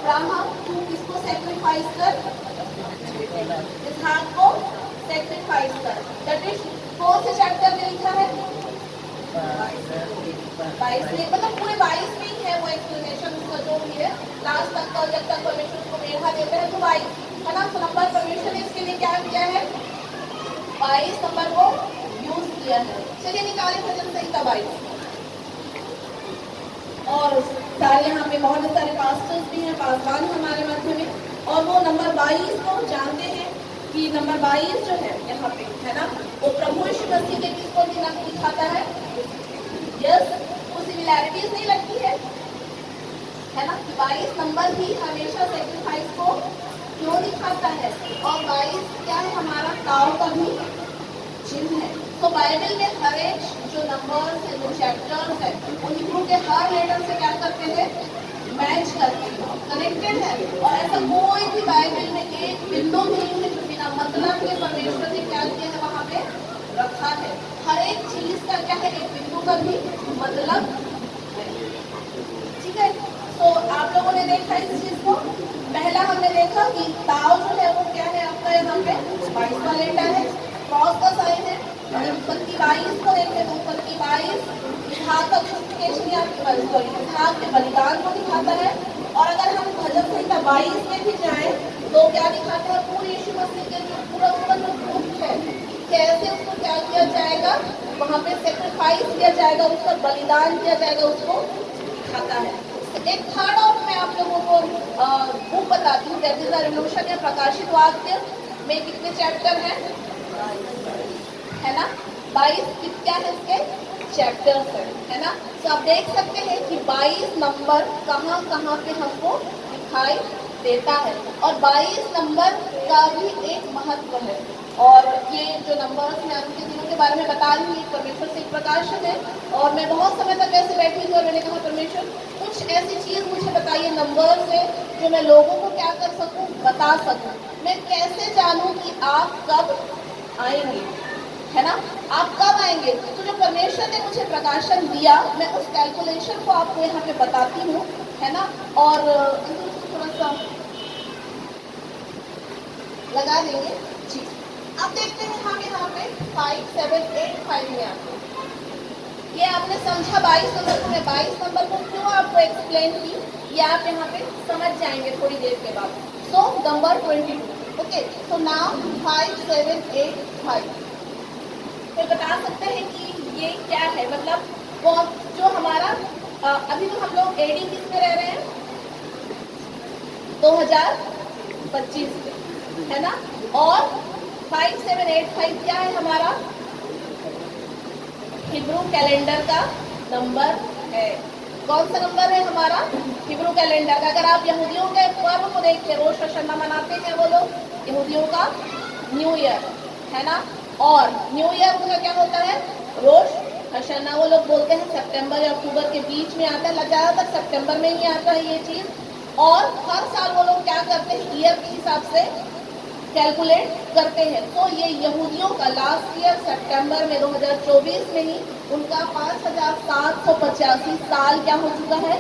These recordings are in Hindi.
अब्राहम तू किसको सेक्रीफाइस कर, इसहाक को सेक्रीफाइस कर। दैट इज कौन से चैप्टर में लिखा है, 22 में, मतलब पूरे 22 में ही है वो एक्सप्लेनेशन उसका जो भी है लास्ट तक का, जब तक परमेश्वर उसको मेढ़ा देते हैं तो 22 है ना। तो नंबर परमेश्वर ने इसके लिए क्या किया है, 22 नंबर को यूज किया है। चलिए निकाले भजन संहिता 22। और सारे यहाँ पे बहुत सारे पास्टर्स भी हैं, पासवान हमारे मध्य में, और वो नंबर 22 को जानते हैं कि नंबर 22 जो है यहाँ पे है ना, वो प्रभु यीशु मसीह के किसको दिखाता है, यस, वो सिमिलैरिटीज नहीं लगती है ना। 22 नंबर ही हमेशा सेक्रीफाइस को क्यों दिखाता है, और 22 क्या है, हमारा काव का भी चिन्ह है। तो बाइबल में हर एक जो नंबर्स है, जो चैप्टर्स है, उन के हर लेटर से क्या करते हैं, मैच करते हैं, कनेक्टेड है। और ऐसा कोई भी बाइबल में एक बिंदु भी नहीं है जो बिना मतलब के परमेश्वर ने क्या किया है वहां पे रखा है। हर एक चीज का क्या है, एक बिंदु का भी मतलब है, ठीक है। तो आप लोगों ने देखा इस चीज को, पहला हमने देखा कि ताव जो है वो क्या है आपका, यहाँ पे 22 का लेटर है, क्रॉस का साइन है। अगर उत्पत्ति 22 को देखें तो उत्पत्ति 22 इसहाक का जुस्टिफिकेशन या इसहाक के बलिदान को दिखाता है। और अगर हम भजन संहिता 22 में भी जाएं तो क्या दिखाता है, पूरे यीशु मसीह के जो पूरा उसका जो दुख है, कैसे उसको क्या किया जाएगा, वहां पे सेक्रीफाइस किया जाएगा, उसका बलिदान किया जाएगा, उसको दिखाता है। एक थर्ड और मैं आप लोगों को बुक बताती हूँ, दैट इज द रेवोल्यूशन या प्रकाशित वाक्य में कितने चैप्टर हैं, है ना, 22 क्या है इसके चैप्टर्स है ना। तो आप देख सकते हैं कि 22 नंबर कहाँ कहाँ पे हमको दिखाई देता है, और 22 नंबर का भी एक महत्व है। और ये जो नंबर्स मैं आपके दिनों के बारे में बता रही हूँ, परमेश्वर से एक प्रकाशन है। और मैं बहुत समय तक ऐसे बैठी थी और मैंने कहा परमेश्वर कुछ ऐसी चीज मुझे बताइए नंबर से जो मैं लोगों को क्या कर सकूं, बता सकूं। मैं कैसे जानूं कि आप कब आएंगे, है ना, आप कब आएंगे। तो जो परमेश्वर ने मुझे प्रकाशन दिया, मैं उस कैलकुलेशन को आपको यहाँ पे बताती हूँ, है ना। और थोड़ा सा लगा देंगे जी। अब देखते हैं हम यहाँ पे 5, 7, 8, 5 में आपको ये आपने समझा 22 नंबर को, मैं 22 नंबर को क्यों आपको एक्सप्लेन की, ये आप यहाँ पे समझ जाएंगे थोड़ी देर के बाद। So number 22, okay. So now 5, 7, 8, 5 तो बता सकते हैं कि ये क्या है, मतलब कौन जो हमारा अभी तो हम लोग एडी किस में रह रहे हैं, 2025 में, है ना। और 5, 7, 8, 5 क्या है हमारा, हिब्रू कैलेंडर का नंबर है। कौन सा नंबर है हमारा, हिब्रू कैलेंडर का। अगर आप यहूदियों के पर्व को देखते, रोश हशन्ना मनाते हैं वो लोग, यहूदियों का न्यू ईयर, है ना। और न्यू ईयर उनका क्या होता है, रोश हशन्ना। वो लोग बोलते हैं सितंबर या अक्टूबर के बीच में आता है, ज़्यादातर सितंबर में ही आता है ये चीज़। और हर साल वो लोग क्या करते हैं, ईयर के हिसाब से कैलकुलेट करते हैं। तो ये यहूदियों का लास्ट ईयर सितंबर में 2024 में ही उनका 5785 साल क्या हो चुका है,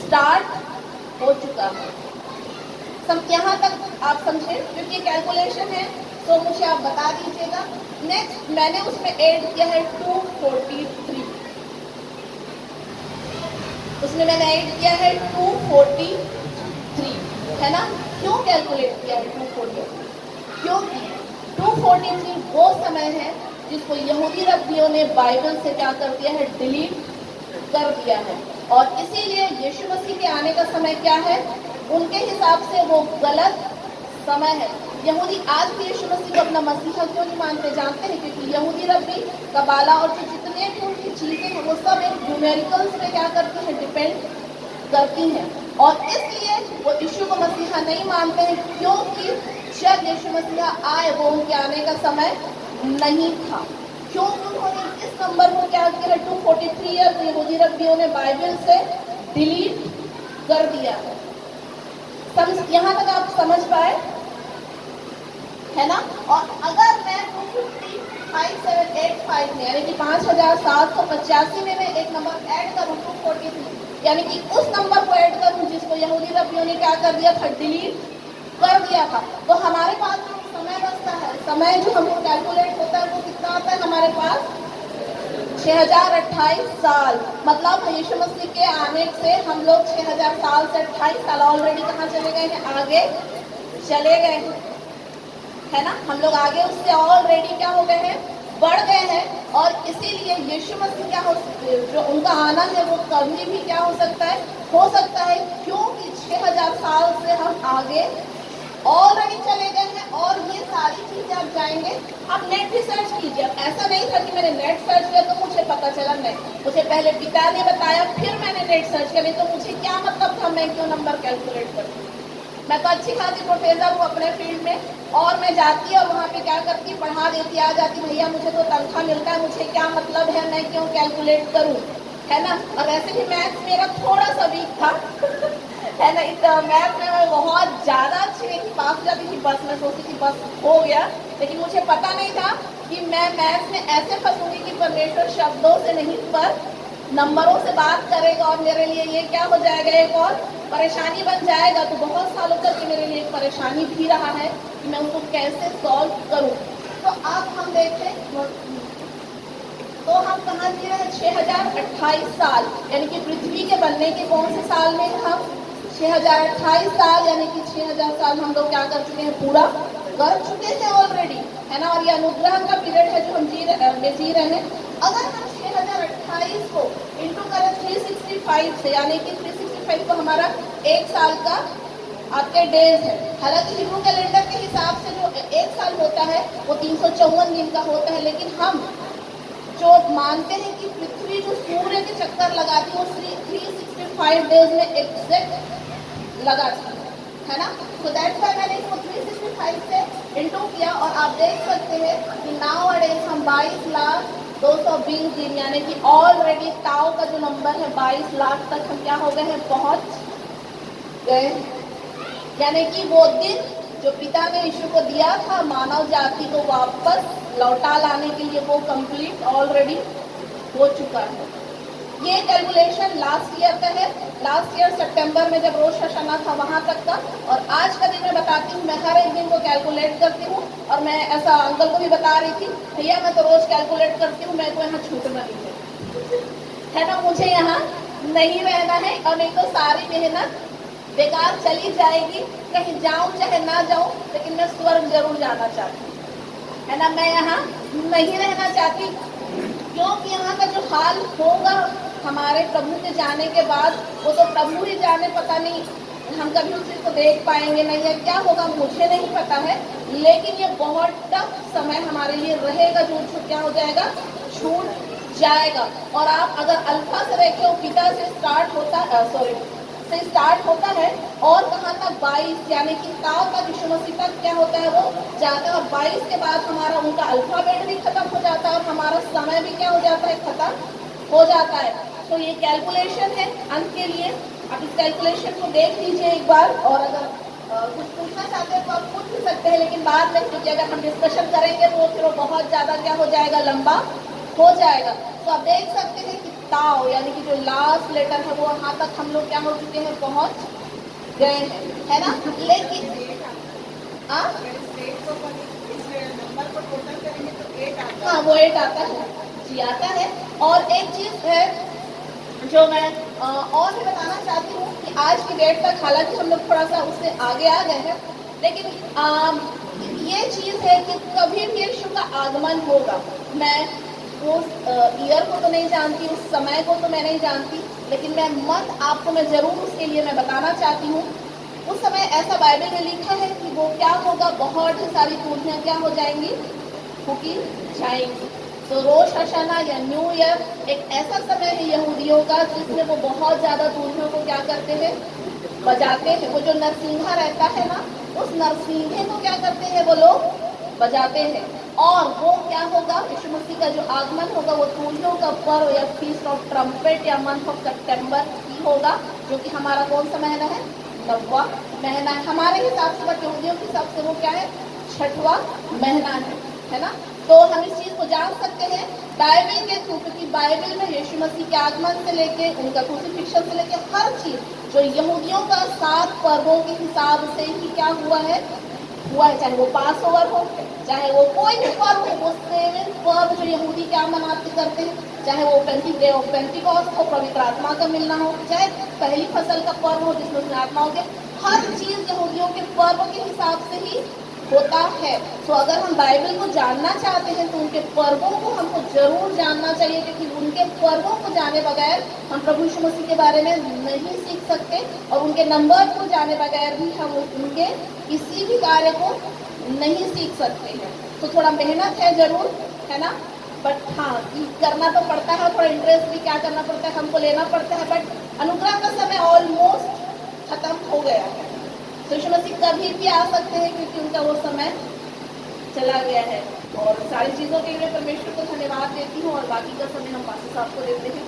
स्टार्ट हो चुका है। यहाँ तक आप समझे, क्योंकि कैलकुलेशन है तो मुझे आप बता दीजिएगा। नेक्स्ट मैंने उसमें ऐड किया है 243, उसमें मैंने ऐड किया है 243, है ना। क्यों कैलकुलेट किया है 243, क्योंकि 243 वो समय है जिसको यहूदी रब्बियों ने बाइबल से क्या कर दिया है, डिलीट कर दिया है। और इसीलिए यीशु मसीह के आने का समय क्या है, उनके हिसाब से वो गलत समय है। यहूदी आज भी यीशु मसीह को अपना मसीहा क्यों नहीं मानते, जानते हैं, क्योंकि यहूदी रब्बी कबाला और जो जितने भी उनकी चीजें हैं वो सब एक न्यूमेरिकल्स पे क्या करती हैं, डिपेंड करती हैं। और इसलिए वो यीशु को मसीहा नहीं मानते हैं, क्योंकि जब यीशु मसीहा आए वो उनके आने का समय नहीं था। क्यों उन्होंने इस नंबर को क्या किया, 243 ईयर तो यहूदी रब्बियों ने बाइबल से डिलीट कर दिया है। यहाँ तक आप समझ पाए, है ना। और अगर मैं 250,5785 में यानी कि 5785 में मैं एक नंबर ऐड करूँ 243, यानी कि उस नंबर को ऐड करूँ जिसको यहूदी रब्बियों इन्होंने क्या कर दिया था, डिलीट कर दिया था। तो हमारे पास जो समय बचता है, समय जो हमको कैलकुलेट होता है वो कितना आता है हमारे पास, 6028 साल। मतलब यीशु मसीह के आने से हम लोग 6000 साल से 28 साल ऑलरेडी कहाँ चले गए हैं, आगे चले गए हैं, है ना। हम लोग आगे उससे ऑलरेडी क्या हो गए हैं, बढ़ गए हैं। और इसीलिए यीशु मसीह क्या हो, जो उनका आना है वो कभी भी क्या हो सकता है, क्योंकि 6000 साल से हम आगे ऑलरेडी चले गए हैं। और ये सारी चीजें आप जाएंगे, आप नेट भी सर्च कीजिए। ऐसा नहीं था कि मैंने नेट सर्च किया तो मुझे पता चला, नहीं, मुझे पहले पिता ने बताया फिर मैंने नेट सर्च किया, नहीं तो मुझे क्या मतलब था, मैं क्यों नंबर कैलकुलेट करती। मैं तो अच्छी खासी प्रोफेसर हूँ अपने फील्ड में, और मैं जाती और वहाँ पे क्या करती, पढ़ा देती, आ जाती, भैया मुझे तो तनख्वाह मिलता है, मुझे क्या मतलब है, मैं क्यों कैलकुलेट करूँ, है ना। और वैसे भी मैथ्स मेरा थोड़ा सा वीक था है ना, इतना मैथ में मैं बहुत ज़्यादा अच्छी नहीं थी, पास हो जाती थी बस, मैं सोचती थी बस हो गया। लेकिन मुझे पता नहीं था कि मैं मैथ्स में ऐसे फंसूंगी कि परमेश्वर शब्दों से नहीं पर नंबरों से बात करेगा, और मेरे लिए ये क्या हो जाएगा, एक और परेशानी बन जाएगा। तो बहुत सालों तक ये मेरे लिए एक परेशानी भी रहा है कि मैं उसको कैसे सॉल्व करूँ। तो अब हम देखें, तो हम कहाँ जी रहे हैं, 6028 साल, यानी कि पृथ्वी के बनने के कौन से साल में हम, 6028 साल, यानी कि 6000 साल हम लोग क्या कर चुके हैं, पूरा कर चुके हैं ऑलरेडी, है ना। और ये अनुग्रह का पीरियड है जो हम जी रहे हैं। अगर हम 6028 को इंटू करें 365 से, यानी कि 365 को हमारा एक साल का आपके डेज है। हालांकि हिब्रू कैलेंडर के हिसाब से जो एक साल होता है वो 354 दिन का होता है, लेकिन हम जो मानते हैं कि पृथ्वी जो सूर्य के चक्कर लगाती है वो 365 डेज में एग्जैक्ट लगाती है ना। तो दैट्स व्हाई मैंने इसको 365 से इंटू किया, और आप देख सकते हैं कि नाउ अडेज हम 22,220 दिन, यानी कि ऑलरेडी ताऊ का जो नंबर है 22 लाख तक हम क्या हो गए हैं, पहुंच गए। यानी कि वो दिन जो पिता ने यीशु को दिया था मानव जाति को वापस लौटा लाने के लिए, वो कंप्लीट ऑलरेडी हो चुका है। ये कैलकुलेशन लास्ट ईयर का है, लास्ट ईयर सितंबर में जब रोज हशाना था वहां तक का। और आज का दिन मैं बताती हूँ, मैं हर एक दिन को कैलकुलेट करती हूँ, और मैं ऐसा अंकल को भी बता रही थी, भैया मैं तो रोज कैलकुलेट करती हूँ, मैं तो यहाँ छूटना नहीं है ना, मुझे यहाँ नहीं रहना है, और नहीं तो सारी मेहनत बेकार चली जाएगी। कहीं जाऊं चाहे ना जाऊं, लेकिन मैं स्वर्ग जरूर जाना चाहती हूँ, है ना। मैं यहाँ नहीं रहना चाहती, क्योंकि यहाँ का जो हाल होगा हमारे प्रभु के जाने के बाद, वो तो प्रभु ही जाने, पता नहीं हम कभी उस चीज को देख पाएंगे नहीं, है क्या होगा मुझे नहीं पता है। लेकिन ये बहुत टफ समय हमारे लिए रहेगा, जो क्या हो जाएगा, छूट जाएगा। और आप अगर अल्फा से देखें, पिता से स्टार्ट होता से स्टार्ट होता है, और कहाँ तक 22, यानी कि ताऊ तक यीशु मसीह तक क्या होता है, वो जाता है। और 22 के बाद हमारा उनका अल्फाबेट भी खत्म हो जाता है, और हमारा समय भी क्या हो जाता है, खत्म हो जाता है। तो ये कैलकुलेशन है अंत के लिए, आप इस कैलकुलेशन को देख लीजिए एक बार, और अगर कुछ पूछना चाहते हैं तो आप पूछ भी सकते हैं, लेकिन बाद में, क्योंकि अगर हम डिस्कशन करेंगे तो फिर वो बहुत ज़्यादा क्या हो जाएगा, लंबा हो जाएगा। तो आप देख सकते हैं कि ताऊ, यानी कि जो लास्ट लेटर है वो वहाँ तक हम लोग क्या हो चुके हैं, पहुँच गए हैं, है ना। लेकिन हाँ वो 8 आता है जी, आता है। और एक चीज़ है जो मैं और भी बताना चाहती हूँ कि आज की डेट तक, हालांकि हम लोग थोड़ा सा उससे आगे आ गए हैं, लेकिन ये चीज़ है कि कभी भी यीशु का आगमन होगा। मैं उस ईयर को तो नहीं जानती, उस समय को तो मैं नहीं जानती, लेकिन मैं मत आपको मैं ज़रूर उसके लिए मैं बताना चाहती हूँ। उस समय ऐसा बाइबल में लिखा है कि वो क्या होगा, बहुत ही सारी पूरियाँ क्या हो जाएंगी, फूकी जाएंगी। तो रोश हशाना या न्यू ईयर एक ऐसा समय है यहूदियों का जिसमें वो बहुत ज़्यादा दूरियों को क्या करते हैं, बजाते हैं। वो जो नरसिंहा रहता है ना, उस नरसिंहे को क्या करते हैं वो लोग, बजाते हैं। और वो क्या होगा, यीशु मसीह का जो आगमन होगा वो तूलियों का पर्व या फीस्ट ऑफ ट्रम्पेट या मंथ ऑफ सितंबर ही होगा, जो कि हमारा कौन सा महीना है, 9वां महीना है हमारे हिसाब से, बट यहूदियों के हिसाब से वो क्या है, 6वां महीना है ना। तो हम इस चीज को जान सकते हैं बाइबल के थ्रू, क्योंकि बाइबल में यीशु मसीह के आगमन से लेके उनका क्रूसिफिक्शन से लेके हर चीज जो यहूदियों का 7 पर्वों के हिसाब से ही क्या हुआ है, चाहे वो पास ओवर हो, चाहे वो कोई भी पर्व हो, वो 7 पर्व जो यहूदी क्या मनाते करते हैं, चाहे वो डे ऑफ पेंटिकॉस्ट हो, पवित्र आत्मा का मिलना हो, चाहे पहली फसल का पर्व हो जिसमें उसमें आत्मा हो गया, हर चीज यहूदियों के पर्व के हिसाब से ही होता है। तो अगर हम बाइबल को जानना चाहते हैं तो उनके पर्वों को हमको जरूर जानना चाहिए, क्योंकि उनके पर्वों को जाने बगैर हम प्रभु यीशु मसीह के बारे में नहीं सीख सकते, और उनके नंबर को जाने बगैर भी हम उनके किसी भी कार्य को नहीं सीख सकते हैं। तो थोड़ा मेहनत है जरूर, है ना, बट हाँ करना तो पड़ता है, थोड़ा इंटरेस्ट भी क्या करना पड़ता है, हमको लेना पड़ता है। बट अनुग्रह का समय ऑलमोस्ट खत्म हो गया है, तो यीशु मसीह कभी भी आ सकते हैं, क्योंकि उनका वो समय चला गया है। और सारी चीज़ों के लिए परमेश्वर को धन्यवाद देती हूँ, और बाकी का समय हम पास्टर साहब को देते हैं।